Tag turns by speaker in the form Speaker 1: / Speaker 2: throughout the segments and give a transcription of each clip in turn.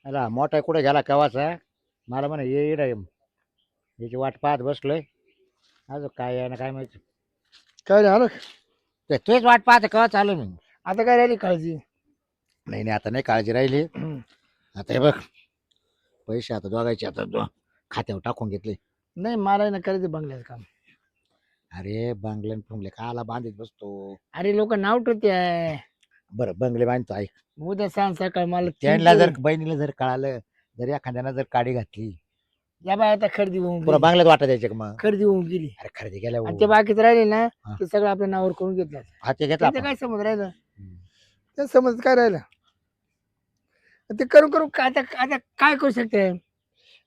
Speaker 1: अला मोठा कुठे गेला केव्हाचा. मला म्हणे ये इकडे याची वाट पाहत बसलोय. अजून काय आहे ना काय माहिती.
Speaker 2: काय झालं
Speaker 1: तेच वाट पाहते केव्हा चालू मी.
Speaker 2: आता काय राहिली काळजी.
Speaker 1: नाही नाही आता नाही काळजी राहिली.
Speaker 2: हम्म.
Speaker 1: आता हे बघ पैसे आता दोघायचे आता खात्यावर टाकून घेतले.
Speaker 2: नाही मला ना करायचं बंगल्याचं काम.
Speaker 1: अरे बंगले फुंगले काला बांधित बसतो.
Speaker 2: अरे लोक नाव ठेवते आहे.
Speaker 1: बरं बंगले बांधतो ऐक.
Speaker 2: उद्या सांग सकाळ मला
Speaker 1: त्यांना जर बहिणीला जर कळालं जर एखाद्यानं जर काडी घातली
Speaker 2: या बाय आता खरेदी होऊन
Speaker 1: पुरा
Speaker 2: गेली.
Speaker 1: बांगल्यात वाटा द्यायचे का मग.
Speaker 2: खरेदी होऊन गेली
Speaker 1: अरे खरेदी केल्या
Speaker 2: आणि ते बाकीच राहिले ना
Speaker 1: हा.
Speaker 2: ते सगळं आपल्या नावावर करून घेतलं.
Speaker 1: हा ते घेतला
Speaker 2: त्याचं
Speaker 1: आपण.
Speaker 2: काय समज राहिलं.
Speaker 1: हम्म.
Speaker 2: त्या समज काय राहिलं ते करू करू आता आता काय करू शकते.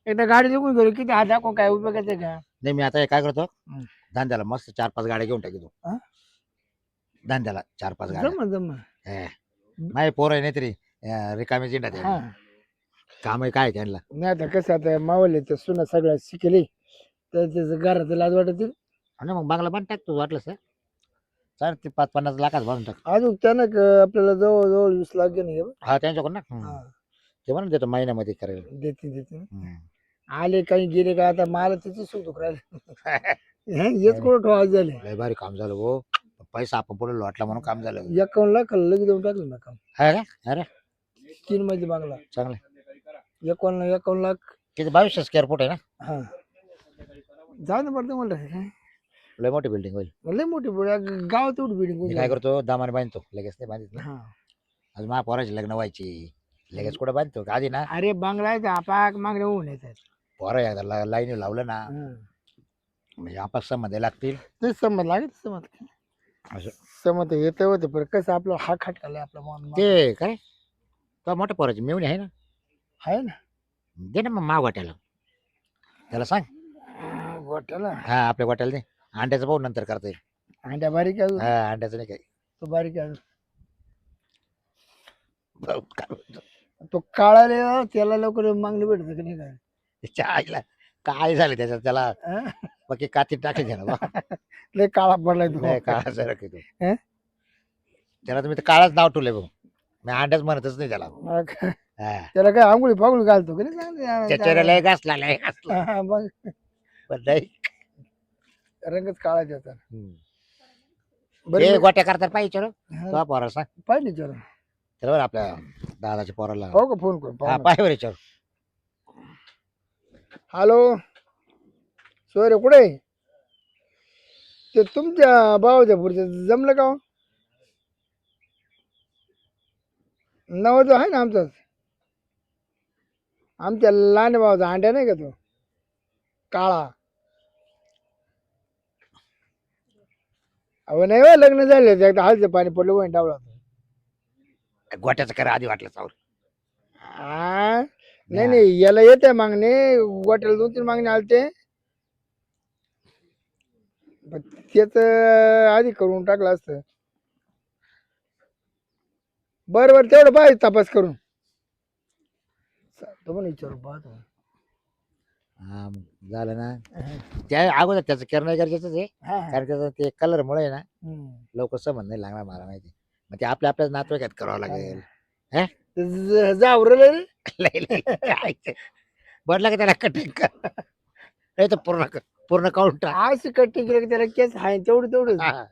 Speaker 2: एकदा गाडी निघून गेली किती हात दाखवून काय उपयोगाचं आहे का.
Speaker 1: नाही मी आता हे काय करतो
Speaker 2: हम्म.
Speaker 1: धंद्याला मस्त 4-5 गाड्या घेऊन टाकतो.
Speaker 2: हा?
Speaker 1: धंद्याला 4-5 गाड्या.
Speaker 2: जमा जमा
Speaker 1: माझे पोर आहे नाही तरी रिकामी जिंडा
Speaker 2: हा
Speaker 1: काम आहे काय त्यांना.
Speaker 2: नाही आता कसं आता मावले तर सुना सगळ्या शिकले तर त्याचं घराचं लाज वाटत.
Speaker 1: आणि मग बांगला पण टाकतो वाटलं सर. सर ते 5-50 लाखात भरून टाक.
Speaker 2: अजून त्यानं आपल्याला जवळ 20 लाख घेणे
Speaker 1: हा त्यांच्याकडून ना ते म्हणून देतो महिन्यामध्ये करायला.
Speaker 2: देते देते
Speaker 1: हम्म.
Speaker 2: आले काही गेले का आता मला तिथे सुख राहिलं हेच कुठं ठेवायचं झाले.
Speaker 1: लय भारी काम झालं हो. पैसा आपण पुढे लोटला म्हणून काम झालं.
Speaker 2: 51 लाख लगेच देऊन टाकलं ना काम.
Speaker 1: अरे अरे
Speaker 2: 3 मध्ये बांगला
Speaker 1: चांगलं.
Speaker 2: 51 लाख.
Speaker 1: किती 2200 स्क्वेअर फूट आहे ना.
Speaker 2: हा जाऊ दे पडतं म्हणलं
Speaker 1: लय मोठी बिल्डिंग होईल.
Speaker 2: लय मोठी गावात तेवढी
Speaker 1: मी
Speaker 2: बिल्डिंग.
Speaker 1: काय करतो दामाने बांधतो लगेच नाही बांधित ना.
Speaker 2: हा
Speaker 1: अजून माझ्या पोराचे लग्न व्हायची लगेच कुठं बांधतो आधी ना.
Speaker 2: अरे बांगला आहे आपाक मागणे होऊन येतात.
Speaker 1: पोरं एकदा लाईन लावलं ना म्हणजे आपण समजायला लागतील
Speaker 2: ते समज लागेल समज
Speaker 1: असं.
Speaker 2: समज येत होते पण कसं आपलं हा खटकाला आपला मन
Speaker 1: ते काय तो मोठ्या पोराची मेवणी आहे ना.
Speaker 2: आहे ना
Speaker 1: दे ना मग माव वाट्याला त्याला सांग.
Speaker 2: गोट्याला
Speaker 1: हा आपल्या वाट्याला दे. अंड्याचं पाहू नंतर करता येईल.
Speaker 2: अंड्या बारीक आहे अजून.
Speaker 1: हा अंड्याचं नाही काही.
Speaker 2: तो बारीक आहे अजून.
Speaker 1: काय बोलतो.
Speaker 2: तो काळाला त्याला लवकर मागणी भेटत का नाही काय.
Speaker 1: त्याच्या आईला काय झालं त्याच्यात त्याला
Speaker 2: हा?
Speaker 1: बाकी काती टाकायचे ना बा.
Speaker 2: लय काळा पडलाय तो.
Speaker 1: नाही काळा जरा की तो.
Speaker 2: हा?
Speaker 1: त्याला तुम्ही तर काळाच नाव ठेवलंय भाऊ. मी अंड्याच म्हणतच नाही त्याला.
Speaker 2: मग
Speaker 1: हा.
Speaker 2: त्याला काय आंघोळी फागुळी घालतो का नाही
Speaker 1: त्याच्या
Speaker 2: चांगलं.
Speaker 1: लय घासला लय घासला
Speaker 2: हा, मग
Speaker 1: पण नाही.
Speaker 2: रंगच काळा त्याचा.
Speaker 1: हम्म.
Speaker 2: बरं
Speaker 1: हे
Speaker 2: मी-
Speaker 1: गोट्या करतात पाहिजे चलो
Speaker 2: हा,
Speaker 1: तो पोरा सांग
Speaker 2: पाहिजे चला
Speaker 1: त्याला बरं आपल्या दादाच्या पोराला.
Speaker 2: पाहू का फोन करून
Speaker 1: हा
Speaker 2: पाहू
Speaker 1: पाय बरं याच्यावर.
Speaker 2: हॅलो सोयरे कुठे आहे? ते तुमच्या भावाच्या पुढचं जमलं का हो? नवस आहे ना आमचाच. आमच्या लहान भावाचा अंड्या नाही का तो काळा. अहो नाही हो लग्न झाले एकदा हळदचं पाणी पडलं वय डावला.
Speaker 1: गोट्याचं करा आधी वाटलं चावर.
Speaker 2: हा नाही नाही याला येते मागणे गोट्याला 2-3 मागणे आलते तेच आधी करून टाकलं असतं. बरं बरं तेवढं पाहिजे तपास करून. तो पण विचारू पाहतो.
Speaker 1: हा मग झालं ना. त्या अगोदर त्याचं करणं गरजेचंच आहे.
Speaker 2: हा, हा.
Speaker 1: कारण त्याचं ते कलर मुळे ना
Speaker 2: हम्म.
Speaker 1: लवकर समज नाही लागणार मला माहिती. मग ते आपल्या नातेवाईकात करावं लागेल.
Speaker 2: जावरलं रे.
Speaker 1: लय लय काय ते. बदला का त्याला कटिंग कर नाही तर पूर्ण काढून टाक.
Speaker 2: अशी कट्टी केली की त्याला केस आहे तेवढं तेवढं.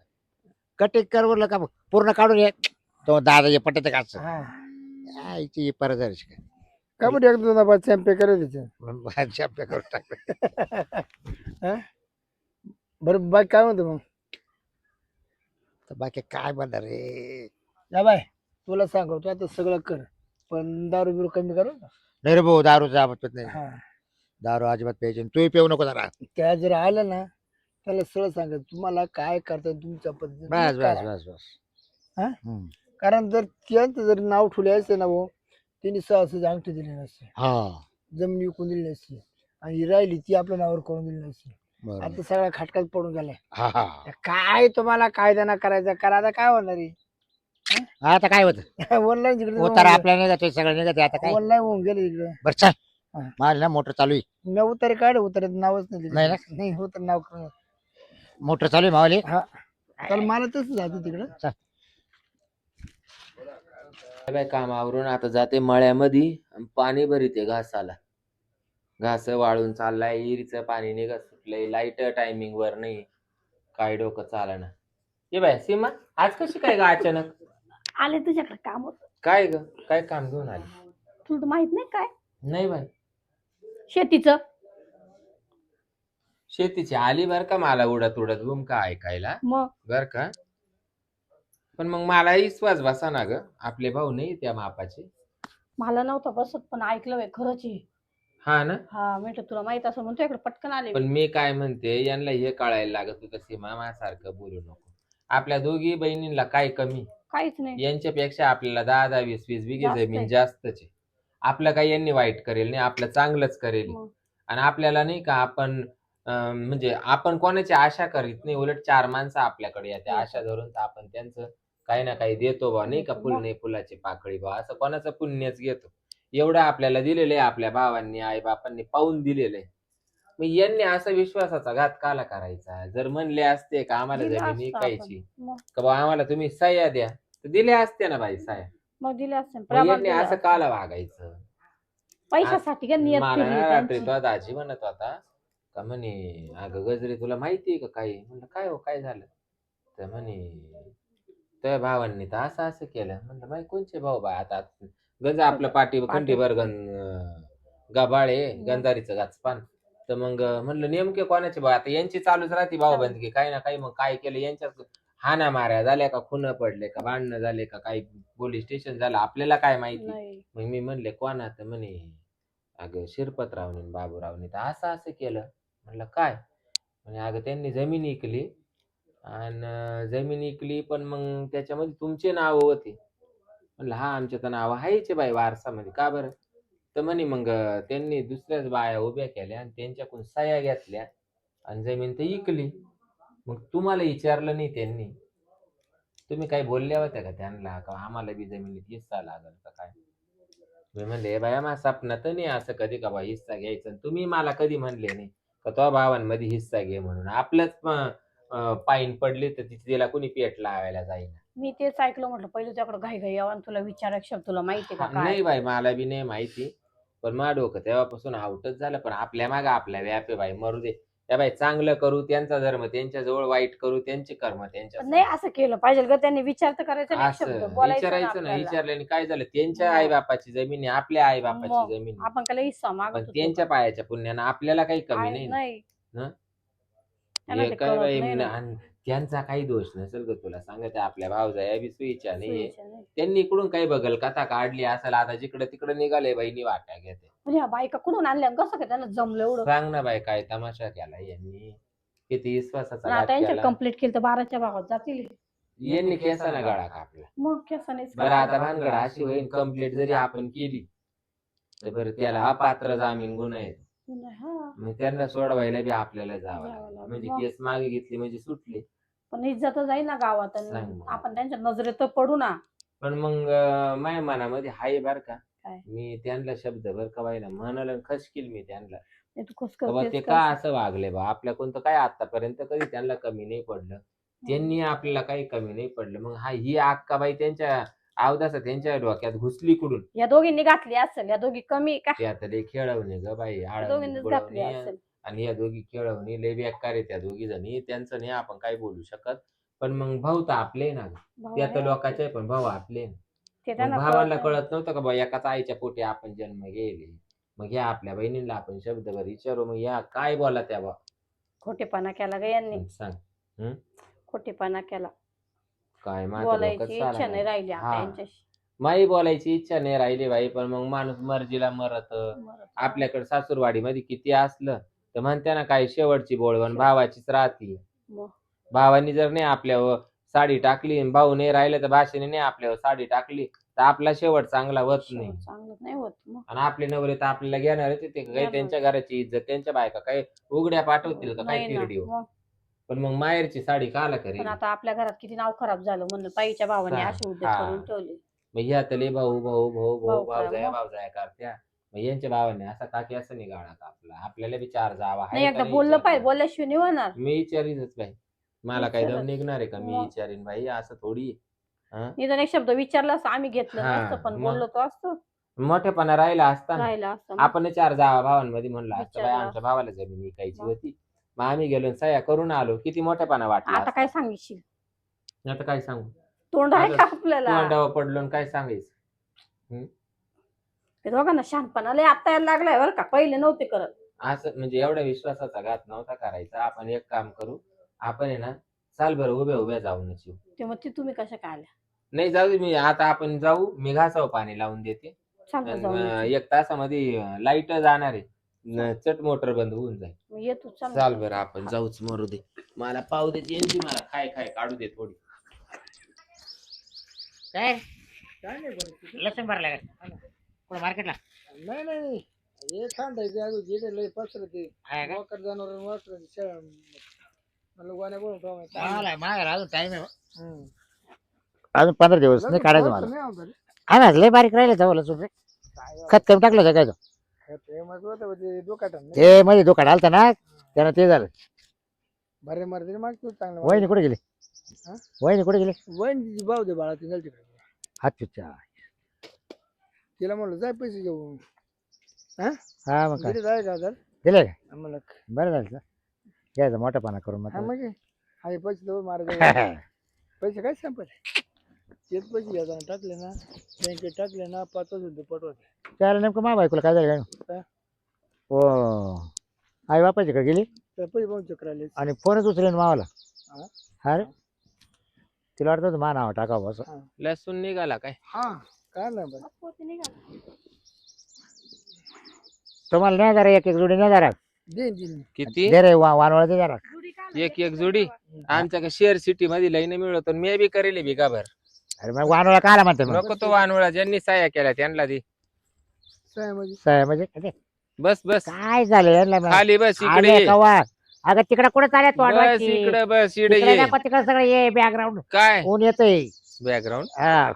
Speaker 1: कटिंग कर बोललं का पूर्ण काढून ये तो दादा पटत का असं.
Speaker 2: हा
Speaker 1: यायची परत झाली काय.
Speaker 2: का बरं एक 2 चॅम्पे करे त्याचे.
Speaker 1: शब्द करून टाकलं.
Speaker 2: हा? बरं बाय काय म्हणतो मग?
Speaker 1: तर बाकी काय म्हणणार रे.
Speaker 2: या बाय तुला सांगतो आता सगळं कर पण दारू बिरू कमी कर ना.
Speaker 1: नाही रे भाऊ दारू जात नाही.
Speaker 2: हा
Speaker 1: दारू अजिबात प्यायची तू पिऊ नको जरा.
Speaker 2: त्या जर आलं ना त्याला सरळ सांगत तुम्हाला काय करता तुमच्या पद्धतीने
Speaker 1: बस
Speaker 2: तुम्ही
Speaker 1: बस
Speaker 2: करा.
Speaker 1: बस बस.
Speaker 2: हा?
Speaker 1: हम्म.
Speaker 2: कारण जर त्यांचं जर नाव ठेवले असते ना भाऊ त्यांनी सहसा अंगठी दिली नसते
Speaker 1: हा
Speaker 2: जमीन विकून दिली नसती आणि ही राहिली ती आपल्या नावावर करून दिली नसती.
Speaker 1: बरोबर.
Speaker 2: आता सगळ्या खटकात पडून गेलाय.
Speaker 1: हा हा
Speaker 2: काय तुम्हाला कायदा करायचं करा आता काय होणार
Speaker 1: आता काय होत
Speaker 2: आहे ऑनलाईन
Speaker 1: उतारा आपल्या निघत सगळं निघत आता काय.
Speaker 2: ऑनलाईन होऊन गेले इकडे.
Speaker 1: बरं चल
Speaker 2: हा.
Speaker 1: माझी ना मोटर चालू आहे.
Speaker 2: मी उतारे काढ उतारे नावच नाही
Speaker 1: नाही ना?
Speaker 2: दिलं. नाही उतर नाव करून.
Speaker 1: मोटर चालू आहे मावली.
Speaker 2: हा तर मला तसं जातं तिकडं.
Speaker 3: बाय काम आवरून आता जाते मळ्यामध्ये पाणी भरीते घासाला. घास वाळून चाललाय, विहिरीचं पाणी निघत सुटलंय, लाईट टायमिंग वर नाही. काय डोकं चालना. ये बाय सीमा, आज कशी काय ग अचानक?
Speaker 4: आले तुझ्याकडे काम होत.
Speaker 3: काय ग, काय काम घेऊन आली?
Speaker 4: तुला तर माहित नाही काय
Speaker 3: नाही बाय,
Speaker 4: शेतीचं.
Speaker 3: शेतीची आली बर का मला उडत उडत गुम का ऐकायला
Speaker 4: मग
Speaker 3: बर का. पण मग मला विश्वास बसा ना ग, आपले भाऊ नाही त्या मापाचे.
Speaker 4: मला नव्हतं बसत, पण ऐकलं बाई खरंच आहे.
Speaker 3: हा ना.
Speaker 4: हा म्हटलं तुला माहित असं म्हणतो इकडे पटकन आले
Speaker 3: पण
Speaker 4: मी.
Speaker 3: मी काय म्हणते, यांना हे कळायला लागत होतं सीमा माझ्यासारखं बोलू नको. आपल्या दोघी बहिणींना काय कमी,
Speaker 4: काहीच नाही.
Speaker 3: यांच्यापेक्षा आपल्याला 10-10, 20-20 बिघे
Speaker 4: जास्त
Speaker 3: जमीन
Speaker 4: आहे.
Speaker 3: जास्तच आहे. आपलं काही यांनी वाईट करेल नाही, आपलं चांगलंच करेल.
Speaker 4: मग
Speaker 3: आणि आपल्याला नाही का आपण म्हणजे आपण कोणाची आशा करीत नाही, उलट 4 माणसं आपल्याकडे येते आशा धरून, तर आपण त्यांचं काही ना काही देतो बा, नाही का. फुल नाही फुलाची पाकळी बा, असं कोणाचं पुण्यच घेतो. एवढं आपल्याला दिलेलं आहे आपल्या भावांनी आई बापांनी पाहून दिलेलं आहे. मग यांनी असा विश्वासाचा घात काला करायचा? जर म्हणले असते का आम्हाला
Speaker 4: दिलं
Speaker 3: जमीन
Speaker 4: असतं
Speaker 3: विकायची,
Speaker 4: आपण. मग
Speaker 3: का बा आम्हाला तुम्ही सह्या द्या, तर दिल्या असत्या ना बाई सह्या.
Speaker 4: मग दिले असते
Speaker 3: मग
Speaker 4: प्रमाण
Speaker 3: यांनी
Speaker 4: दिलं
Speaker 3: असं
Speaker 4: असतं.
Speaker 3: काला वागायचं?
Speaker 4: पैशासाठी का नियत
Speaker 3: मला
Speaker 4: फिरली
Speaker 3: ना रात्री
Speaker 4: त्यांची.
Speaker 3: तो दाजी म्हणत होता का, म्हणे अगं गजरे तुला माहितीये का काही? म्हणलं काय हो, काय झालं? तर म्हणे त्या भावांनी तर असं असं केलं. म्हणलं बाई कोणचे भाऊ बाय? आता गंज आपलं पाठी खंडीभर गबाळे गंधारीचं गाचपान. तर मग म्हणलं नेमके कोणाचे भाऊ? आता यांची चालूच राहते भाऊबंदकी काही ना काही. मग काय केलं यांच्यात? हाना माऱ्या झाल्या का, खुन पडले का, भांडणं झाले का, काही पोलीस स्टेशन झालं, आपल्याला काय माहिती.
Speaker 4: नाही.
Speaker 3: मग मी म्हणले कोणा? तर म्हणे अगं शिरपतरावने आणि बाबूरावने तर असं असं केलं. म्हणलं काय? म्हणे अगं त्यांनी जमीन विकली, आणि जमीन विकली पण मग त्याच्यामध्ये तुमचे नाव होते. म्हणलं हा आमच्या तर नाव आहेच बाई वारसामध्ये. का बरं? तर म्हणे मग त्यांनी दुसऱ्याच बाया उभ्या केल्या आणि त्यांच्याकडून सह्या घेतल्या आणि जमीन तर विकली. मग तुम्हाला विचारलं नाही त्यांनी? तुम्ही काही बोलल्या होत्या का त्यांना का आम्हाला बी जमिनीत हिस्सा लागल का काय? मी म्हणले बाया माझ्या स्वप्नात नाही असं कधी का बा हिस्सा घ्यायचा. आणि तुम्ही मला कधी म्हणले नाही का तो भावांमध्ये हिस्सा घे म्हणून. आपलंच पाईन पडली तर तिला कोणी पेट लावायला जाईना.
Speaker 4: मी तेच ऐकलं, म्हटलं पहिले तुझ्याकडे घाई घाई यावं आणि तुला विचारायचं, तुला माहिती का काय.
Speaker 3: नाही बाई मला बी नाही माहिती. पण माझं डोकं तेव्हापासून आउटच झालं. पण आपल्या मागे आपल्या व्याप आहे बाई, मरू दे. त्या बाई चांगलं करू त्यांचा धर्म त्यांच्या जवळ, वाईट करू त्यांचे कर्म त्यांच्या
Speaker 4: पण नाही
Speaker 3: समोर.
Speaker 4: असं केलं पाहिजे का त्यांनी? विचार तर करायचा नाही,
Speaker 3: असं
Speaker 4: शब्द बोलायचं ना
Speaker 3: विचारायचं ना.
Speaker 4: आपल्याला.
Speaker 3: विचारल्याने काय झालं? त्यांच्या
Speaker 4: मग.
Speaker 3: आई बापाची जमीन आहे, आपल्या आई बापाची
Speaker 4: मग
Speaker 3: जमीन आहे.
Speaker 4: आपण काय हिस्सा
Speaker 3: पण
Speaker 4: मागत होतो
Speaker 3: त्यांच्या
Speaker 4: का?
Speaker 3: पायाच्या पुण्यानं आपल्याला काही कमी नाही ना.
Speaker 4: नाही.
Speaker 3: हं?
Speaker 4: त्यांना
Speaker 3: हे
Speaker 4: ते
Speaker 3: काय
Speaker 4: कळत
Speaker 3: बाई
Speaker 4: नाही ना.
Speaker 3: आणि त्यांचा काही दोष नसेल ग, तुला सांगते आपल्या भावजाया बी सुईच्या नाहीये.
Speaker 4: सोयीचं नाही.
Speaker 3: त्यांनी इकडून काही बघल कथा काढली असेल, आता जिकडे तिकडे निघाले बहिणी वाट्या घेते.
Speaker 4: म्हणजे ह्या बायका कुठून आणल्या आणि कसं काय त्यांना जमलं एवढं?
Speaker 3: सांग ना बाई काय तमाशा केला यांनी, किती विश्वासाचा
Speaker 4: आणि
Speaker 3: घात
Speaker 4: आता यांच्या
Speaker 3: केला.
Speaker 4: कंप्लीट केलं तर 12च्या भावात जातील हे.
Speaker 3: यांनी केसाना गळा कापला.
Speaker 4: मग केसानेच
Speaker 3: बरं आता भानगड अशी होईल, कंप्लीट जरी आपण केली तर बरं त्याला अपात्र जामीन गुन्हा आहे.
Speaker 4: हा.
Speaker 3: मग त्यांना सोडवायला बी आपल्याला जावं
Speaker 4: जावं
Speaker 3: लागलं.
Speaker 4: लागलं.
Speaker 3: म्हणजे
Speaker 4: मग.
Speaker 3: केस मागे घेतली म्हणजे सुटली.
Speaker 4: पण इज्जत जाईल ना गावात
Speaker 3: सांग
Speaker 4: आणि
Speaker 3: मग.
Speaker 4: आपण त्यांच्या नजरेत तर पडू ना.
Speaker 3: पण मग माझ्या मनामध्ये हाय बर का,
Speaker 4: काय?
Speaker 3: मी त्यांना शब्द बर का बाई ना म्हणाल खसकील मी त्यांना.
Speaker 4: नाही तू कस
Speaker 3: बाबा ते
Speaker 4: करतेस
Speaker 3: का
Speaker 4: का?
Speaker 3: असं वागले बा, आपल्या कोणतं काय आतापर्यंत कधी त्यांना कमी नाही पडलं, त्यांनी आपल्याला काही कमी नाही पडलं. मग ही अक्का बाई त्यांच्या अवदासा त्यांच्या डोक्यात घुसली कुठून?
Speaker 4: या दोघींनी घातली असेल, या दोघी कमी का?
Speaker 3: ते आता लय खेळवणे ग बाई,
Speaker 4: या
Speaker 3: आळवणी
Speaker 4: दोघींनीच घातली
Speaker 3: बुळवणी.
Speaker 4: असेल.
Speaker 3: आणि या दोघी खेळवणी लय बेकार आहे त्या दोघी जणी. त्यांचं नाही आपण काही बोलू शकत. पण मग भाऊ तर आपले ना ग.
Speaker 4: भाऊ
Speaker 3: ते आता
Speaker 4: नाही
Speaker 3: लोकांचे पण भाऊ आपले ना.
Speaker 4: ते
Speaker 3: मग
Speaker 4: त्यांना
Speaker 3: भावांना
Speaker 4: कळत
Speaker 3: कळत नव्हतं का बा एकाच आईच्या पोटी आपण जन्म घेले. मग या आपल्या बहिणीला आपण शब्दभर विचारू, मग या काय बोला त्या बा
Speaker 4: खोटेपणा केला ग यांनी.
Speaker 3: सांग.
Speaker 4: खोटेपणा केला.
Speaker 3: काय माझं डोकंच
Speaker 4: बोलायची इच्छा
Speaker 3: चालना.
Speaker 4: नाही राहिली आता
Speaker 3: हा.
Speaker 4: यांच्याशी.
Speaker 3: माई बोलायची इच्छा नाही राहिली बाई. पण मग माणूस मर्जीला मरत. आपल्याकडे सासूरवाडीमध्ये किती असलं तर म्हणते ना काय शेवटची बोळवण भावाचीच राहती.
Speaker 4: मग.
Speaker 3: भावानी जर नाही आपल्यावर साडी टाकली आणि भाऊ नाही राहिलं तर भाषेने नाही आपल्यावर साडी टाकली तर आपला शेवट चांगला होत नाही.
Speaker 4: चांगलं नाही होत मग.
Speaker 3: आणि आपले नवरे तर आपल्याला घेणार आहेत, ते काही
Speaker 4: घेणार.
Speaker 3: त्यांच्या घराची इज्जत त्यांच्या बायका काय उघड्या पाठवतील का काय
Speaker 4: नाही ना.
Speaker 3: तिरडीवर?
Speaker 4: मग.
Speaker 3: पण मग माहेरची साडी काला
Speaker 4: पण
Speaker 3: करेल?
Speaker 4: आता आपल्या घरात किती नाव खराब झालं म्हणलं ताईच्या भावाने
Speaker 3: सांग.
Speaker 4: असे उद्योग
Speaker 3: हा.
Speaker 4: करून ठेवले.
Speaker 3: मग ह्या तले भाऊ भाऊ भाऊ भाऊ
Speaker 4: भाऊ काय
Speaker 3: भावजाया
Speaker 4: मग?
Speaker 3: भावजाया करत्या. मग यांच्या भावाने असा काकी असं निघाला का आपल्याला बी चार जावा
Speaker 4: नाही
Speaker 3: आहे का
Speaker 4: एकदा
Speaker 3: नाही
Speaker 4: बोललं
Speaker 3: विचारलं.
Speaker 4: पाहिजे, बोलल्याशिवाय नाही होणार.
Speaker 3: मी विचारीनच बाई, मला काय दम
Speaker 4: विचारच.
Speaker 3: निघणार आहे का? मी
Speaker 4: मग.
Speaker 3: विचारीन बाई, असं थोडी. हा?
Speaker 4: निदान एक शब्द विचारला असं आम्ही घेतलं
Speaker 3: हा,
Speaker 4: नसतं, पण
Speaker 3: मग.
Speaker 4: बोललो तो असतो.
Speaker 3: मोठेपणा राहिला असता ना.
Speaker 4: राहिला असतं मग.
Speaker 3: आपण 4 जावा भावांमध्ये म्हणलं असतं बाई
Speaker 4: विचारलं
Speaker 3: आमच्या भावाला जमीन विकायची
Speaker 4: मग.
Speaker 3: होती. मग आम्ही गेलो आणि सह्या करून आलो. किती मोठेपणा वाटला
Speaker 4: आता काय सांगितशील?
Speaker 3: असता. आता काय सांगू?
Speaker 4: तोंड आहे
Speaker 3: आता
Speaker 4: का आपल्याला?
Speaker 3: तोंडावर पडलो आणि काय सांगायचं?
Speaker 4: ते दोघांना शहाणपणा लय आता यायला लागलाय बरं का, पहिले नव्हते करत.
Speaker 3: असं म्हणजे एवढ्या विश्वासाचा घात नव्हता करायचा. आपण एक काम करू, आपण आहे ना चाल बरं उभ्या उभ्या जाऊनच येऊ.
Speaker 4: ते मग ती तुम्ही कशा काय आल्या?
Speaker 3: नाही जाऊ दे, मी आता आपण जाऊ, मी घासावर पाणी लावून देते
Speaker 4: सांगा
Speaker 3: आणि
Speaker 4: जाऊन यायचं.
Speaker 3: 1 तासामध्ये लाईट जाणार आहे. चट मोटर बंद होऊन जाईल.
Speaker 4: मी येतो चल.
Speaker 3: चाल बरं आपण जाऊच, मरू दे. मला पाव दे यांची, मला खाय खाय काढू दे थोडी.
Speaker 1: काय
Speaker 2: काय नाही बरं
Speaker 1: लसूण भरला का कुठं मार्केटला?
Speaker 2: नाही नाही हे थंड आहे अजून जिथे लय पसरते
Speaker 1: आहे का?
Speaker 2: वाकर जनावर वाकर मला गोण्या बोलून ठेवायचं.
Speaker 1: मागायला अजून टाइम आहे.
Speaker 2: हम्म.
Speaker 1: अजून 15 दिवस नाही काढायचं
Speaker 2: लसूण
Speaker 1: मला.
Speaker 2: नाही आवडत रे.
Speaker 1: हा ना लय बारीक राहिले जाऊ लसूण रे.
Speaker 2: काय
Speaker 1: खत कमी टाकलं होतं काय तो?
Speaker 2: ते मग होतं ते दुकाटात नाही.
Speaker 1: ते मध्ये दुकान आलता ना त्यानं ते झालं.
Speaker 2: बरे मर्दी मागतो चांगलं
Speaker 1: वहिनी कुठे गेली?
Speaker 2: हा?
Speaker 1: वहिनी कुठे गेली?
Speaker 2: वहिनी भाऊ दे बाळा तिला तिकडे
Speaker 1: हातच्या.
Speaker 2: तिला म्हणलं जाय पैसे घेऊन हा
Speaker 1: हा मग काय
Speaker 2: घरी जाय का जर
Speaker 1: दिले का?
Speaker 2: म्हणलं
Speaker 1: बरं झालं का? घ्यायचं मोठापणा करून मग.
Speaker 2: हा मग आहे पैसे देऊ मारा पैसे काय संपत तेच पैसे घ्यायचा टाकले ना बँकेत टाकले ना 5 वर्ष दुप्पट होते.
Speaker 1: त्याला नेमकं मा बायकोला काय झालं
Speaker 2: काय?
Speaker 1: हो आई बापाच्याकडे गेली
Speaker 2: तर पैसे पाहून चक्र आले
Speaker 1: आणि फोनच उचलेन मावाला.
Speaker 2: हा?
Speaker 1: हा रे तिला वाटतं होतं मा नाव टाकावं असं.
Speaker 3: लसूण निघाला काय?
Speaker 2: हा काय नाही बरं
Speaker 4: पोती निघाला.
Speaker 1: तुम्हाला नाही जरा एक एक जोडी नाही जरा
Speaker 2: देईन देईन
Speaker 3: किती?
Speaker 1: दे रे वानवळ दे जरा.
Speaker 4: जुडी काय
Speaker 3: एक जोडी आमच्या शेअर सिटी मध्ये लईन मिळत मी बी करेल बिगाभर.
Speaker 1: अरे मग वानवळा काला म्हणते मग?
Speaker 3: नको तो वानवळा ज्यांनी साया केल्या त्यांना दे.
Speaker 2: काय म्हणजे
Speaker 1: साहेब म्हणजे अरे,
Speaker 3: बस बस
Speaker 1: काय झालं यांना मग?
Speaker 3: खाली बस इकडे
Speaker 1: आले
Speaker 3: ये.
Speaker 1: कवा अगं तिकडे कुठे चालत
Speaker 3: बस इकडे बस इकडे ये.
Speaker 1: तिकडे सगळं ये बॅकग्राऊंड
Speaker 3: काय
Speaker 1: ऊन येतंय.
Speaker 3: बॅकग्राऊंड?
Speaker 1: हा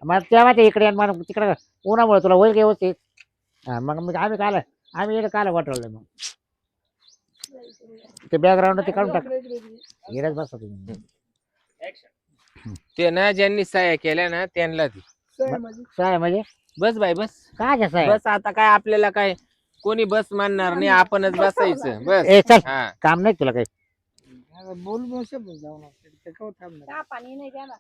Speaker 1: मग तेव्हा ते इकडे मग तिकडे उन्हामुळे तुला होईल का व्यवस्थित? हा मग मग आम्ही इकडे काला वाटवलं मग ते बॅकग्राऊंड ते काढून टाक. इकडेच बसा तुम्ही.
Speaker 3: ते ना ज्यांनी साया केल्या ना त्यांना दे.
Speaker 2: काय म्हणजे
Speaker 1: साहेब म्हणजे
Speaker 3: बस बाई बस
Speaker 1: काय साहेब?
Speaker 3: बस. आता काय आपल्याला काय कोणी बस मानणार नाही, आपणच बसायचं बस.
Speaker 1: ए चल
Speaker 3: हा
Speaker 1: काम नाही तुला काही?
Speaker 2: बोल बोल शब्द जाऊ ना ते काय थांबणार
Speaker 4: चहा पाणी नाही देणार.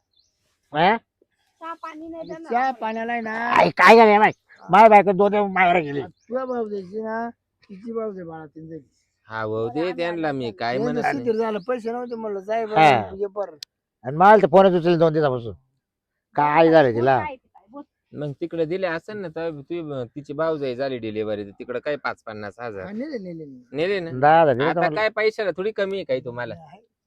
Speaker 1: हा?
Speaker 4: चहा पाणी नाही देणार.
Speaker 2: चहा पाण्याला आहे ना
Speaker 1: आई, काय झालं बाय माय बायको 2 दिवस माहेर गेली.
Speaker 2: तुझ्या भाऊ द्यायची ना तिची भाऊ दे बाळा तीन जायची
Speaker 3: हा भाऊ दे त्यांना, मी काय म्हणत नाही.
Speaker 2: सिद्ध झालं पैसे नव्हते म्हणलं जाय
Speaker 1: हा.
Speaker 2: बरं तुझे पर
Speaker 1: आणि मला तर फोनच उचलले 2 दिवसापासून. काय झालं तिला?
Speaker 4: काय ते काय? बोल.
Speaker 3: मग तिकडे दिले असेल ना तर तिची भाऊजाई झाली डिलिव्हरी, तिकडे काय 5-50 हजार
Speaker 2: नेले नेले
Speaker 3: नेले ना.
Speaker 1: दादा दिलं
Speaker 3: आता
Speaker 1: तुम्हाला.
Speaker 3: काय पैशाला थोडी कमी आहे काय तुम्हाला?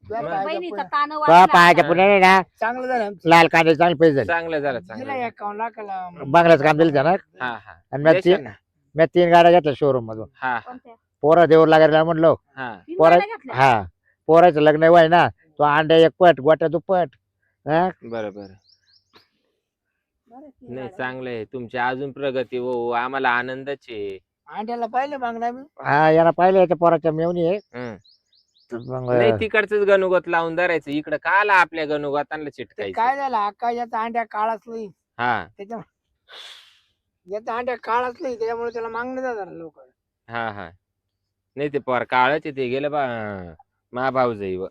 Speaker 2: तुझ्या
Speaker 3: मग
Speaker 2: पायाच्या
Speaker 4: बहिणीचा
Speaker 2: पुढे-
Speaker 4: ताण
Speaker 1: तुझ्या पायाच्या
Speaker 4: वाचला.
Speaker 1: पुढे ना
Speaker 2: चांगलं झालं आमचं.
Speaker 1: लाल कांदे चांगले पैसे झाले.
Speaker 3: चांगलं झालं
Speaker 2: दिला
Speaker 3: चांगलं.
Speaker 2: 51 लाखाला
Speaker 1: बंगल्याचं काम दिलं त्यानं.
Speaker 3: हा हा
Speaker 1: आणि
Speaker 3: देशाल ना.
Speaker 1: मी 3 गाड्या घेतल्या शोरूम मधून.
Speaker 3: हा हा
Speaker 4: कोणत्या?
Speaker 1: पोरं देऊर लागायला म्हणलो.
Speaker 3: हा
Speaker 4: तीन
Speaker 1: पोरं
Speaker 4: गाड्या घेतल्या?
Speaker 1: हा पोराचं लग्न व्हाय ना तो अंड्या 1 पट गोट्या 2 पट. हा
Speaker 3: बरं
Speaker 4: बरं, तीन
Speaker 3: नाही
Speaker 4: गाड्या.
Speaker 3: चांगलं आहे तुमची अजून प्रगती हो, आम्हाला आनंदच आहे.
Speaker 2: अंड्याला पाहिलं मागणार मी
Speaker 1: हा याला पाहिलं याच्या पोराच्या मेवणी आहे.
Speaker 3: हं.
Speaker 1: तर मग
Speaker 3: नाही तिकडच गणुगत लावून धरायचं, इकडं काला आपल्या गणुगतांना
Speaker 2: ते
Speaker 3: चिटकायचं.
Speaker 2: काय झालं अक्का याचा अंड्या काळाच नाही
Speaker 3: हा
Speaker 2: त्याच्या याचा अंड्या काळाच नाही त्याच्यामुळे त्याला मागणं जाणार लोक
Speaker 3: हा हा नाही ते पोर काळच आहे, ते गेलं बा मा भाऊजाई व.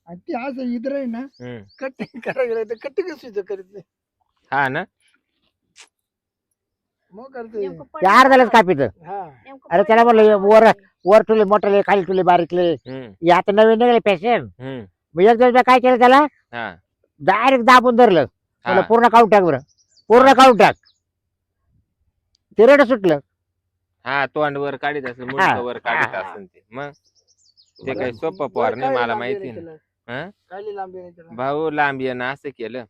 Speaker 2: आणि ते असं इतर आहे ना
Speaker 3: हं.
Speaker 2: कट्टे करायला गेलं तर कट्टे कसं करीत नाही
Speaker 3: हा ना.
Speaker 2: मग करतो
Speaker 4: नेमकं
Speaker 1: ते
Speaker 4: पडलं
Speaker 1: अर्धालाच
Speaker 4: काय?
Speaker 1: कापित.
Speaker 2: हा
Speaker 4: नेमकं
Speaker 1: अरे त्याला
Speaker 4: पडलं
Speaker 1: म्हणलं
Speaker 4: काय?
Speaker 1: वर टुले मोठले खाली टुले बारीकले.
Speaker 3: हं,
Speaker 1: हे आता नवीन निघाले फॅशन.
Speaker 3: हं.
Speaker 1: मग एक दिवस मी काय केलं त्याला
Speaker 3: हा
Speaker 1: डायरेक्ट दाबून धरलं.
Speaker 3: हा.
Speaker 1: मला पूर्ण काढून टाक बरं पूर्ण काढून टाक. ते रेड सुटलं.
Speaker 3: हा तोंड वर काढीत असेल,
Speaker 1: हा.
Speaker 3: मुंडक वर काढीत
Speaker 1: हा.
Speaker 3: असेल ते. मग ते काही सोपं पोर नाही, मला माहिती ना. हं?
Speaker 2: काली लांबी नाही त्याला
Speaker 3: भाऊ लांब येणं असं केलं.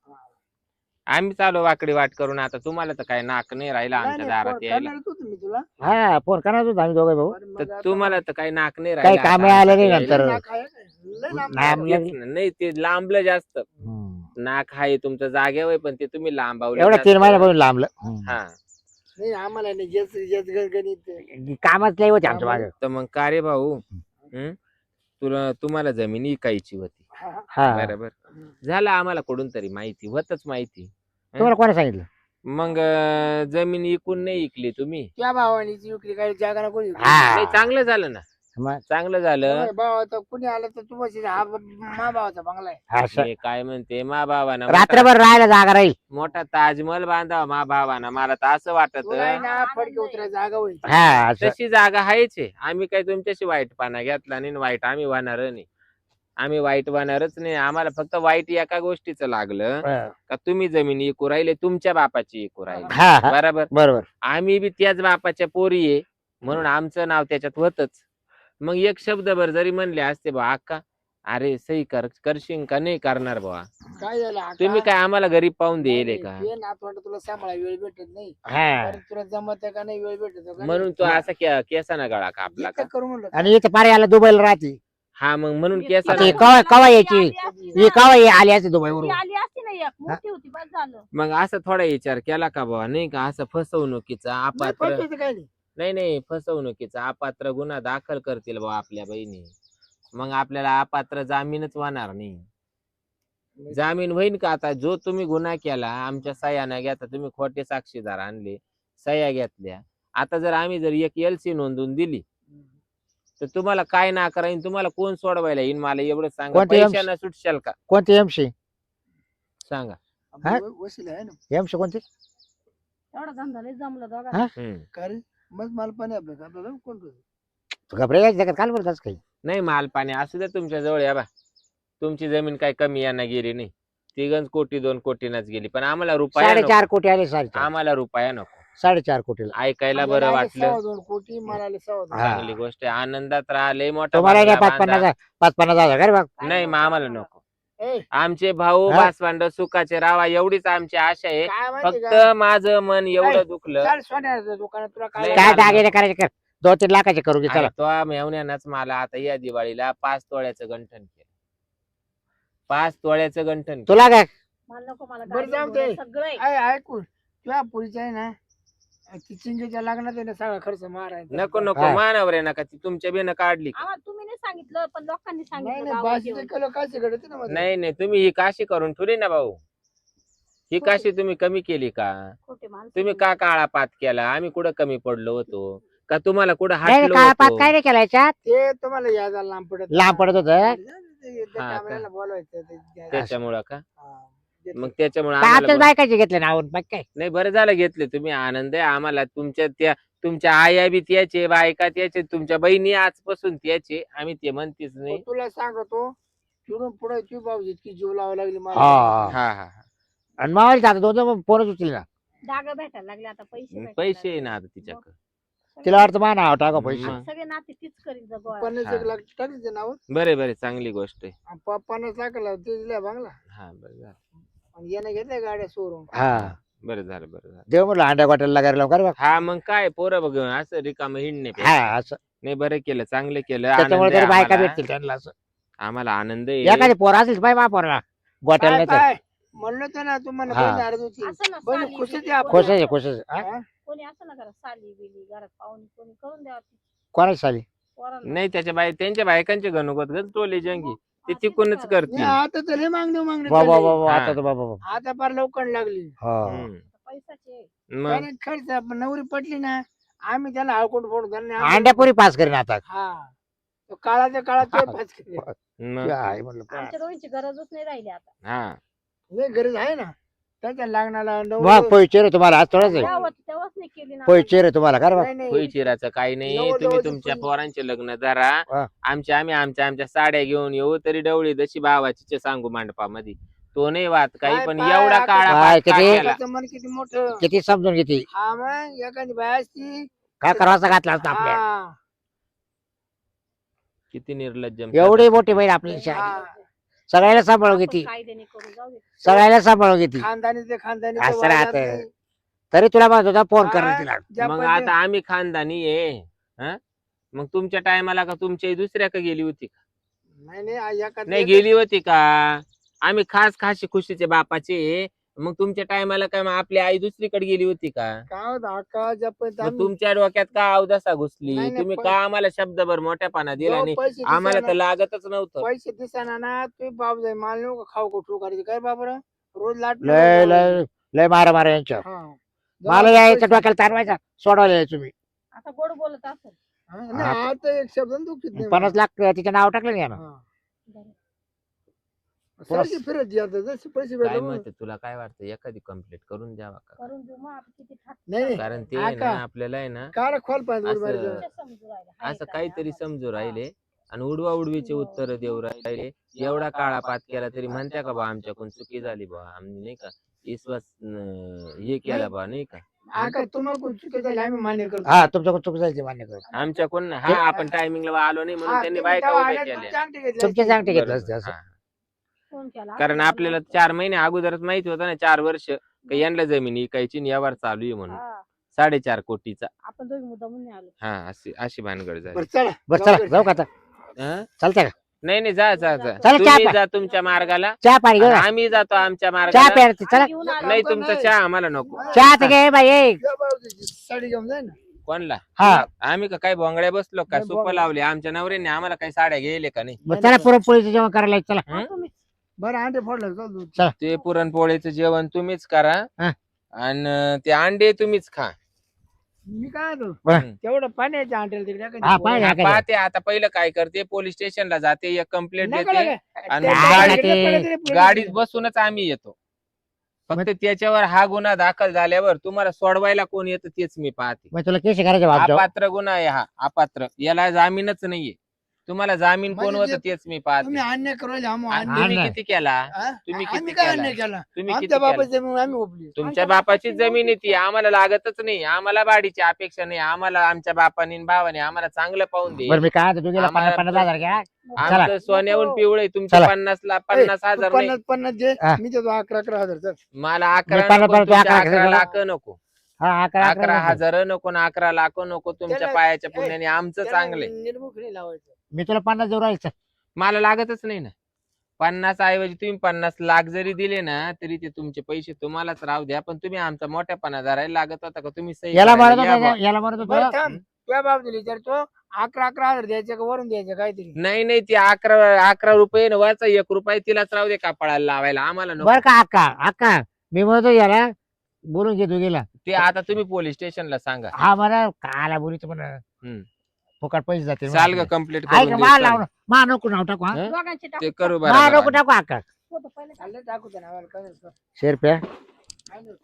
Speaker 3: आम्ही चालू वाकडी वाट करून, आता तुम्हाला तर काय नाक नाही राहिला
Speaker 2: नाही,
Speaker 3: आमच्या
Speaker 2: नाही,
Speaker 3: दारात
Speaker 2: फोन
Speaker 3: यायला.
Speaker 2: करणारच होतो मी तुला
Speaker 1: हा फोन करणार होतो आम्ही दोघे भाऊ.
Speaker 2: पण मग
Speaker 3: तर
Speaker 2: आता-
Speaker 3: तुम्हाला तर काही नाक नाही
Speaker 1: काही
Speaker 3: राहिला आता
Speaker 1: कामे आलं नाही
Speaker 3: आमच्या
Speaker 1: नंतर.
Speaker 2: लय नाक आहे, लय लांब
Speaker 1: नाही,
Speaker 2: आहे.
Speaker 1: आम्ही-
Speaker 3: तेच ना. नाही ते लांबलं जास्त.
Speaker 1: हम्म.
Speaker 3: नाक आहे तुमचं जागेवर, पण ते तुम्ही लांबावलं
Speaker 1: एवढं
Speaker 3: जास्त.
Speaker 1: 3 महिन्यापासून लांबलं.
Speaker 3: हा
Speaker 2: नाही आम्हाला नाही जेच गणगणित
Speaker 1: कामच लय होते आमच्या मागे.
Speaker 3: तर मग का रे भाऊ, तुम्हाला जमीन विकायची होती
Speaker 2: हा, हा.
Speaker 1: हा
Speaker 3: बरोबर. झालं आम्हाला कुठून तरी माहिती होतच माहिती.
Speaker 1: तुम्हाला कोणी सांगितलं?
Speaker 3: मग जमीन इकून नाही इकली तुम्ही?
Speaker 2: त्या भावानी ती विकली काही जागा ना कोणी
Speaker 1: हा.
Speaker 3: नाही चांगलं झालं ना,
Speaker 1: मग
Speaker 3: चांगलं झालं.
Speaker 2: भावाचा कुणी आलं तर तुम्हाला हा मा भावाचा बंगला आहे.
Speaker 1: असं
Speaker 3: मी काय म्हणते, मा भावाना
Speaker 1: रात्रभर राहायला जागा राहील.
Speaker 3: मोठा ताजमहल बांधावा मा भावाना. मला तर असं वाटत
Speaker 2: तुला आहे ना फडके उतरा जागा होईल.
Speaker 1: हा असं
Speaker 3: तशी जागा आहेच आहे. आम्ही काय तुमच्याशी वाईटपणा घेतला नाही, वाईट आम्ही होणार नाही. आम्ही वाईट होणारच नाही. आम्हाला फक्त वाईट एका गोष्टीचं लागलं
Speaker 1: हा,
Speaker 3: का तुम्ही जमीन इकू राहिले, तुमच्या बापाची इकू राहिले.
Speaker 1: हा,
Speaker 3: बरोबर.
Speaker 1: बरोबर.
Speaker 3: आम्ही बी त्याच बापाच्या पोरी आहे म्हणून आमचं नाव त्याच्यात होतच. मग एक शब्दभर जरी म्हणले असते बा अक्का, अरे सही करशील का? नाही करणार बा.
Speaker 2: काय झालं आका?
Speaker 3: तुम्ही काय आम्हाला गरीब पाहून
Speaker 2: नाही,
Speaker 3: दिले का?
Speaker 2: ते नातवंड तुला सांभाळा वेळ भेटत नाही.
Speaker 1: हा
Speaker 2: बरं, तुला जमत का नाही वेळ भेटत का
Speaker 3: म्हणून तो असा केसाना गळा कापला का?
Speaker 2: करू म्हणलं.
Speaker 1: आणि इथं पार याला दुबईला राहते.
Speaker 3: हा मग म्हणून
Speaker 4: आता
Speaker 3: केसाना
Speaker 1: ते
Speaker 3: गळा.
Speaker 1: कवा यायची? ही कवा आली असते
Speaker 4: ती
Speaker 1: दुबईवरून?
Speaker 4: आली असती ना एक मोठी होती बस झालं.
Speaker 3: मग असं थोडा विचार केला का बाबा? नाही का असं फसवणुकीचा
Speaker 2: नाही,
Speaker 3: अपात्र,
Speaker 2: फसवायचं काय नाही.
Speaker 3: नाही फसवणुकीचा अपात्र गुन्हा दाखल करतील बा आपल्या बहिणी. मग आपल्याला अपात्र जामीनच होणार नाही. जामीन होईन का? आता जो तुम्ही गुन्हा केला आमच्या सह्याना घेता, तुम्ही खोटे साक्षीदार आणले, सह्या घेतल्या. आता जर आम्ही जर एक LC नोंदवून दिली तर तुम्हाला काय ना करायन? तुम्हाला कोण सोडवायला येईन? मला एवढं सांगा.
Speaker 1: कोणती MC?
Speaker 3: पैशाना सुटशाल का?
Speaker 1: कोणती MC?
Speaker 3: सांगा.
Speaker 1: हा?
Speaker 2: वशील आहे ना.
Speaker 1: MC कोणती?
Speaker 4: एवढा धंदा लय जमला दोघांना.
Speaker 1: हा?
Speaker 3: हम्म.
Speaker 2: कारण मग मला पण आपलं का आपल्याला कोण करू?
Speaker 1: तू घबरे यायची जगात काल बोलतास काही?
Speaker 3: नाही माल पाणी असू द्या तुमच्या जवळ. या बा, तुमची जमीन काय कमी यांना गेली नाही. 3 कोटी 2 कोटीनच गेली. पण आम्हाला रुपया नको.
Speaker 1: 4.5 कोटी आले. 4.5
Speaker 3: आम्हाला रुपया नको.
Speaker 1: 4.5 कोटीला.
Speaker 3: ऐकायला
Speaker 2: आम्हाला
Speaker 3: बरं
Speaker 2: आले
Speaker 3: वाटलं.
Speaker 2: 2.25 कोटी मला आले 2.25.
Speaker 1: हा.
Speaker 3: चांगली गोष्ट आहे. आनंदात राहिले. मोठा
Speaker 1: तुम्हाला
Speaker 3: बंगला
Speaker 1: 5-50
Speaker 3: बांधा.
Speaker 1: हजार 5-50 हजार का रे बाप?
Speaker 3: नाही मग आम्हाला नको.
Speaker 2: ए,
Speaker 3: आमचे भाऊ
Speaker 1: हा?
Speaker 3: बासवांड सुखाचे रावा एवढीच आमची आशा आहे.
Speaker 2: काय माहिती
Speaker 3: फक्त
Speaker 2: का?
Speaker 3: माझं मन एवढं
Speaker 2: काय?
Speaker 3: दुखलं.
Speaker 2: चाल सोन्याचं दुकानात तुला काय
Speaker 3: नाही,
Speaker 1: काय
Speaker 3: मला
Speaker 1: दागिने करायचे कर. 2-3 लाखाचे करू घे चला.
Speaker 3: आणि तो मेवण्यानंच मला आता या दिवाळीला 5 तोळ्याचं गंठन केलं. 5 तोळ्याचं गंठन केलं.
Speaker 1: तुला काय?
Speaker 4: मला नको, मला
Speaker 2: बरं
Speaker 4: गाडी
Speaker 2: जाऊ
Speaker 4: घोडं
Speaker 2: दे.
Speaker 4: सगळं आहे.
Speaker 2: ऐकून तुझ्या पुरीच्या आहे ना ती चिंगेच्या लग्नात आहे ना सगळा खर्च मारायचा.
Speaker 3: नको नको
Speaker 1: हा.
Speaker 3: मानावर आहे नका. ती तुमच्या बेन काढली का?
Speaker 4: आम्हाला तुम्ही नाही सांगितलं पण लोकांनी
Speaker 2: नाही
Speaker 4: सांगितलं
Speaker 2: नाही
Speaker 4: गावात
Speaker 2: बाशीचं
Speaker 4: येऊन.
Speaker 2: किलो काय घडते ना मध्ये.
Speaker 3: नाही तुम्ही ही काशी करून ठेवली ना भाऊ. ही काशी तुम्ही कमी केली का?
Speaker 4: खोटे माणसं
Speaker 3: तुम्ही का काळा पात केला? आम्ही कुठं कमी पडलो होतो का? तुम्हाला कुठं
Speaker 1: नाही
Speaker 3: हाटलो
Speaker 1: काय पात
Speaker 3: होतो?
Speaker 1: काय नाही केला याच्यात.
Speaker 2: ते तुम्हाला यायला लांब पडत
Speaker 1: लांब पडत होतं.
Speaker 3: हा का?
Speaker 2: कॅमेऱ्याला बोलवायचं ते-
Speaker 3: त्याच्यामुळं का?
Speaker 2: हा.
Speaker 3: मग त्याच्यामुळे
Speaker 1: काय
Speaker 3: आम्हाला
Speaker 1: आमच्याच बायकाचे घेतले ना आवून काय?
Speaker 3: नाही बरं झालं घेतले तुम्ही. आनंद आहे आम्हाला. तुमच्या आया बी त्याचे, बायका त्याचे, तुमच्या बहिणी आजपासून त्याचे. आम्ही ते म्हणतेच नाही.
Speaker 2: तुला सांगतो तिथून पुढे तू भाऊ जितकी जीव लावा लागली मला.
Speaker 1: हा.
Speaker 3: हा हा
Speaker 1: आणि मावाली आता 2 फोनच उचली ना.
Speaker 4: जागा भेटायला लागले आता पैसे भेटायला
Speaker 3: पैसे आहे
Speaker 4: लागले.
Speaker 3: ना आता तिच्याकडे.
Speaker 1: तिला वाटतं मा नाव टाका पैसे.
Speaker 3: मग.
Speaker 4: सगळे नाते तीच करीत जा गोळा.
Speaker 2: 50 लाख टाकायचे नाव.
Speaker 3: बरे चांगली गोष्ट आहे.
Speaker 2: 50 लाखाला ते दिल्या बांगला
Speaker 3: हा बरं झालं.
Speaker 2: आणि याने घेतल्या गाड्या सोडून.
Speaker 1: हा
Speaker 3: बरं झालं.
Speaker 1: देव म्हणलं अंड्या वाटेल लागायला लवकर बघ.
Speaker 3: हा मग काय पोरं बघ असं रिकाम हिंडणे
Speaker 1: हा असं
Speaker 3: नाही. बरं केलं, चांगलं केलं.
Speaker 1: त्याच्यामुळे
Speaker 3: आनंद आहे
Speaker 1: तरी बायका
Speaker 3: आम्हाला.
Speaker 1: भेटतील त्यांना असं.
Speaker 3: आम्हाला आनंद आहे.
Speaker 1: एखादी पोर असेल बाय मा पोराला गोट्याला
Speaker 2: काय
Speaker 1: नाही तर.
Speaker 2: काय म्हणलं तर ना तुम्हाला
Speaker 1: हा.
Speaker 2: बहीण अर्ध होती.
Speaker 4: असं ना
Speaker 2: बरं,
Speaker 4: साली
Speaker 2: खुश आहे
Speaker 4: बिली
Speaker 2: ते आपण.
Speaker 1: खुश
Speaker 4: कोणी-
Speaker 1: आहे खुश आहे. हा?
Speaker 2: हा?
Speaker 4: कोणी असं ना घरात साली बिली घरात पाहुणे कोणी करून द्यावं
Speaker 1: कोणाची साली?
Speaker 4: पोरांना.
Speaker 3: नाही त्यांच्या बायकांचे गणगोत गण टोले जंगी ते
Speaker 4: हा,
Speaker 3: तिकूनच
Speaker 4: तेच
Speaker 3: करतील.
Speaker 2: नाही, आता तर लय मागणी
Speaker 1: बाबा
Speaker 2: चालली.
Speaker 1: बाबा
Speaker 3: हा.
Speaker 1: आता तर बाबा बाबा.
Speaker 2: आता फार लवकर लागली.
Speaker 1: हा.
Speaker 3: हम्म.
Speaker 4: पैशाचे
Speaker 3: मग
Speaker 2: कारण खर्च आपण नवरी पटली ना आम्ही त्याला हळकोट फोड
Speaker 1: अंड्यापुरी पास करीन आता.
Speaker 2: हा तो काळाच्या काळात ते पाच केले.
Speaker 3: मग
Speaker 1: काय म्हणलं
Speaker 4: आमच्या दोघींची गरजच नाही राहिली आता.
Speaker 3: हा
Speaker 2: लय गरज आहे ना त्याच्या लागणाला
Speaker 1: मग पैसे रे तुम्हाला आज थोडंच आहे.
Speaker 4: तेव्हाच नाही केली ना
Speaker 1: पैसे रे तुम्हाला का रे बाप?
Speaker 3: होई चिराचं काही नाही.
Speaker 2: जवळ
Speaker 3: तुम्ही
Speaker 2: जवळची
Speaker 3: तुमच्या
Speaker 2: पुरी.
Speaker 3: पोरांचे लग्न धरा.
Speaker 1: हा.
Speaker 3: आम्ही आमच्या साड्या घेऊन येऊ तरी डवळी जशी भावाची सांगू मंडपामध्ये. तो नाही वाद काही.
Speaker 2: काय
Speaker 3: पण
Speaker 2: पाय,
Speaker 3: एवढा
Speaker 2: आता
Speaker 3: काळा
Speaker 1: काय
Speaker 3: पात का
Speaker 1: किती?
Speaker 3: केला?
Speaker 2: त्याचं मन किती मोठं.
Speaker 1: किती समजून घेते
Speaker 2: हा मग एखादी बाय असती.
Speaker 1: काय करावासा घातला असता आपल्या.
Speaker 2: हा,
Speaker 3: किती निर्लज्ज.
Speaker 1: एवढी मोठी बहीण आपली
Speaker 2: हा.
Speaker 1: सगळ्याला सांभाळू घेते.
Speaker 4: कायद्याने करू जाऊ दे.
Speaker 1: सगळ्याला सांभाळू घेते.
Speaker 2: खानदानी ते खानदानी
Speaker 1: असं
Speaker 2: ते वादात
Speaker 1: राहतं.
Speaker 2: नाही.
Speaker 1: तरी तुला म्हणत होता फोन
Speaker 2: हा,
Speaker 1: कर तिला.
Speaker 2: ज्या
Speaker 3: मग
Speaker 2: पद्धती-
Speaker 3: आता आम्ही खानदानी आहे. हा? मग तुमच्या टायमाला का तुमच्या दुसऱ्या का गेली होती का?
Speaker 2: नाही नाही एखादी-
Speaker 3: नाही गेली होती का? आम्ही खास खुशीचे बापाचे. मग तुमच्या टायमाला काय मग आपली आई दुसरीकडे गेली होती का?
Speaker 2: काय होतं अक्का ज्या पद्धती
Speaker 3: मग
Speaker 2: आम्ही-
Speaker 3: तुमच्या डोक्यात का अवदसा घुसली?
Speaker 2: नाही, नाही,
Speaker 3: तुम्ही
Speaker 2: पण-
Speaker 3: का आम्हाला शब्दभर मोठ्यापणा दिला
Speaker 2: जेव्हा
Speaker 3: नाही?
Speaker 2: पैसे
Speaker 3: आम्हाला तर
Speaker 2: दिसाना-
Speaker 3: लागतच नव्हतं.
Speaker 2: पैसे दिसाना ना तुम्ही बाप जाय माल नको खाऊ कुठू करायची काय बाबर रोज लाट
Speaker 1: लय लय लय मारा मारा यांच्यावर
Speaker 2: हा.
Speaker 1: मला यायचं डोक्याला तारवायचा सोडवायला यायचो मी
Speaker 4: आता गोड बोलत असेल.
Speaker 2: हा, नाही, आता एक शब्द दुखत नाही
Speaker 1: 50 लाख तिचं नाव टाकलं नाही यानं.
Speaker 2: हा.
Speaker 4: बरं.
Speaker 2: सारखी फिरत जी आता जसे पैसे
Speaker 3: काय
Speaker 2: भेटले
Speaker 3: मत
Speaker 2: म्हणून.
Speaker 3: आहे तुला काय वाटतं एखादी कंप्लीट करून द्यावा का
Speaker 4: करून देऊ मग आता किती ठाक
Speaker 2: नाही नाही
Speaker 3: कारण ते आहे ना
Speaker 2: आका.
Speaker 3: आपल्याला आहे ना
Speaker 2: कार खोल पाहिजे
Speaker 3: असं-
Speaker 2: उडवायचं.
Speaker 4: तुमच्या समजू राहिलं. हाय
Speaker 3: असं
Speaker 4: का
Speaker 3: काहीतरी
Speaker 4: नाही
Speaker 3: समजू
Speaker 4: आम्हाला?
Speaker 3: राहिले आणि उडवा उडवीचे उत्तर देऊ राहिले एवढा काळापात केला तरी म्हणत्या का बा आमच्याकडून चुकी झाली बा आम्ही नाही का विश्वास हे केला बा नाही का
Speaker 2: आका तुम्हाला कोण चुकी झाली आम्ही मान्य करतो.
Speaker 1: हा तुमच्याकडून चूक जायची मान्य करतो
Speaker 3: आमच्याकडून हा आपण टायमिंगला आलो नाही म्हणून
Speaker 2: हा,
Speaker 3: त्यांनी
Speaker 2: तुम्ही
Speaker 3: बायका
Speaker 2: तेव्हा
Speaker 3: उभ्या
Speaker 2: आल्यात,
Speaker 3: केल्या
Speaker 2: तुमची अंगठी घेतली
Speaker 1: तुमचे
Speaker 2: असती.
Speaker 1: सांगते घेतलं
Speaker 3: बरोबर.
Speaker 1: असते असं
Speaker 3: हा.
Speaker 4: फोन केला
Speaker 3: कारण
Speaker 4: असता
Speaker 3: आपल्याला
Speaker 4: मला.
Speaker 3: 4 महिने अगोदरच माहिती होतं ना 4 वर्ष का यांना जमीन इकायची आणि यावर चालू आहे म्हणून
Speaker 4: हा,
Speaker 3: 4.5 कोटीचा
Speaker 4: आपण दोघी मुद्दा म्हणून आलो.
Speaker 3: हा अशी भानगड झाली
Speaker 2: बरं चला
Speaker 1: बरं चला जाऊ का आता
Speaker 3: हा?
Speaker 1: चालतंय का
Speaker 3: नाही जा
Speaker 1: चला,
Speaker 3: तुम्ही
Speaker 1: चहा
Speaker 3: जा तुमच्या मार्गाला
Speaker 1: चहा पाणी घेऊ
Speaker 3: आणि आम्ही जातो आमच्या
Speaker 1: चहा
Speaker 3: मार्गाला
Speaker 1: प्यायला चला
Speaker 4: घेऊन आलो.
Speaker 3: नाही तुमचा चहा आम्हाला नको
Speaker 1: चहा तर घे बाई ए.
Speaker 2: या बाजूची साडी घेऊन जाय ना.
Speaker 3: कोणला
Speaker 1: हा
Speaker 3: आम्ही का काय भोंगड्या बसलो का
Speaker 2: नाही,
Speaker 3: सुप
Speaker 2: बोंगड्या.
Speaker 3: लावले आमच्या नवऱ्याने आम्हाला काही साड्या गेले का नाही
Speaker 1: बरं चला पुरणपोळीचं जेवण करायला चला
Speaker 4: हा, तुम्ही
Speaker 2: बरं अंडे फोडलं चालतो.
Speaker 3: ते पुरणपोळीचं जेवण तुम्हीच करा
Speaker 1: हा.
Speaker 3: आणि ते अंडे तुम्हीच खा
Speaker 2: मी काय म्हणतो
Speaker 1: बरं.
Speaker 2: तेवढं पाण्याचे अंडेल तिकडे
Speaker 1: हा, पाणी
Speaker 3: हा,
Speaker 1: टाकायचं.
Speaker 3: पाहते आता पहिलं काय करते पोलीस स्टेशनला जाते एक कंप्लेंट
Speaker 2: नका
Speaker 3: देते
Speaker 2: लागा.
Speaker 3: आणि
Speaker 2: त्या
Speaker 1: गाडी-
Speaker 2: तिकडे पडलं तरी पोलीस
Speaker 3: गाडीत
Speaker 2: नाही.
Speaker 3: बसूनच आम्ही येतो फक्त त्याच्यावर हा गुन्हा दाखल झाल्यावर तुम्हाला सोडवायला कोण येतं तेच मी पाहते
Speaker 1: मग तुला केस करायचे बाप जाऊ
Speaker 3: अपात्र गुन्हा आहे हा अपात्र याला जामीनच नाहीये तुम्हाला जामीन कोण
Speaker 2: म्हणजे
Speaker 3: होतं तेच मी पाहते
Speaker 2: तुम्ही अन्याय करायला आम्ही
Speaker 3: आणि
Speaker 2: अन्याय-
Speaker 3: तुम्ही
Speaker 1: अन्याय.
Speaker 3: किती केला
Speaker 2: हा?
Speaker 3: तुम्ही किती
Speaker 2: आम्ही काय
Speaker 3: केला?
Speaker 2: अन्याय केला
Speaker 3: तुम्ही किती
Speaker 2: आमच्या
Speaker 3: केला?
Speaker 2: बापाची जमीन आम्ही ओपली.
Speaker 3: तुमच्या
Speaker 4: आमच्या
Speaker 3: बापाची
Speaker 4: बापाची
Speaker 3: जमीन
Speaker 4: नव्हती
Speaker 3: येते आम्हाला लागतच नाही आम्हाला बाडीची अपेक्षा नाही आम्हाला आमच्या बापाने आणि भावाने आम्हाला चांगलं पाहून दे
Speaker 1: बरं मी काय तू गेला
Speaker 3: आम्हाला
Speaker 1: 50,000 घ्या चला.
Speaker 3: आमचं सोन्याहून पिवळे तुमचे
Speaker 1: चला.
Speaker 3: 50,000 नाही
Speaker 2: 50 दे
Speaker 1: हा.
Speaker 2: मी देतो 11,000 चल.
Speaker 3: मला 11
Speaker 1: मी 50
Speaker 3: नको, तुमचे
Speaker 1: 11
Speaker 3: 11 लाख नको
Speaker 1: हा
Speaker 3: 11,000 नको ना 11 लाख नको तुमच्या
Speaker 2: त्याला-
Speaker 3: पायाच्या पुण्याने आमचं
Speaker 2: त्याला
Speaker 3: चांगलंय
Speaker 2: निर्मुख नाही लावायचं.
Speaker 1: मी तुला 50 देऊ राहील चल.
Speaker 3: मला लागतच नाही ना 50 ऐवजी तुम्ही 50 लाख जरी दिले ना तरी ते तुमचे पैसे तुम्हालाच राहू द्या पण तुम्ही आमचा मोठ्यापणा धरायला लागत होता का तुम्ही सही
Speaker 1: याला
Speaker 3: करायला
Speaker 1: म्हणत
Speaker 3: या
Speaker 1: होतो
Speaker 3: बुवा.
Speaker 1: याला म्हणत
Speaker 2: बरं
Speaker 1: होतो
Speaker 2: थांब तुझ्या बाप दिली तर तो 11,000 द्यायचे का वरून द्यायचे काहीतरी
Speaker 3: नाही ते 11 रुपये न वरचा 1 रुपये तिलाच राहू दे कपाळाला लावायला आम्हाला नको
Speaker 1: बरं का अक्का मी म्हणतो याला बोलून घे तू गेला
Speaker 3: ते आता तुम्ही पोलीस स्टेशनला सांगा
Speaker 1: हा म्हणा काला बोलीचं म्हणा
Speaker 3: हम्म.
Speaker 1: फुकट पैसे जातील
Speaker 3: चाल ग कंप्लीट
Speaker 1: ऐक
Speaker 3: करून
Speaker 1: मा
Speaker 3: दे,
Speaker 1: लावून
Speaker 3: चाल.
Speaker 1: मा नको नाव टाकू हा
Speaker 3: हं?
Speaker 4: दोघांची टाकू.
Speaker 3: ते करू
Speaker 1: मा नको
Speaker 3: बरं
Speaker 1: टाकू अक्का
Speaker 4: फोटो पहिले काढ.
Speaker 2: चाललं टाकू त्या नावाला काय
Speaker 1: शेरप्या
Speaker 2: नाही.